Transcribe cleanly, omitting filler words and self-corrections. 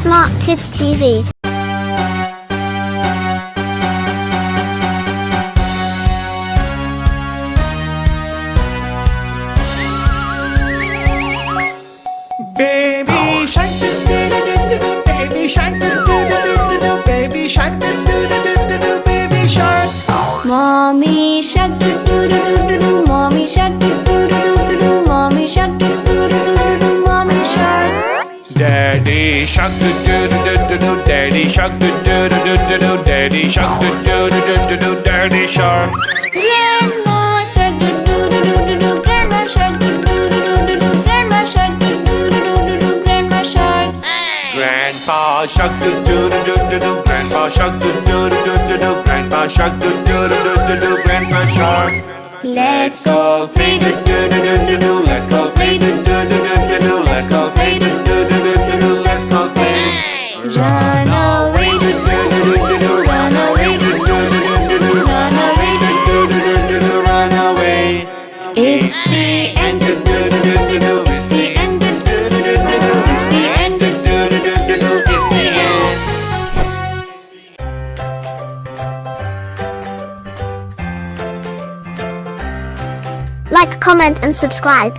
Smart Kids TV. Baby shark do do do do do, baby shark do do do do, baby shark do do do do, baby shark. Mommy shark do do do do do, mommy shark do do do do, mommy shark do do do do, mommy shark. Daddy shark do do do do, daddy shark do do do do, daddy shark do do do do, daddy shark. Grandma shark do do do do, grandma shark do do do do, grandma shark do do do, grandma shark. Grandpa shark do do do do, grandpa shark do do do, grandpa shark do do do, grandpa shark. Let's go play do do do do, let's go play do do do do, let's go play do do do, let's go play. Run away do do do, run away do do do, run away do do do, run away. It's the end do do do, it's the end do do do, it's the end do do do, it's the end. Like, comment and subscribe.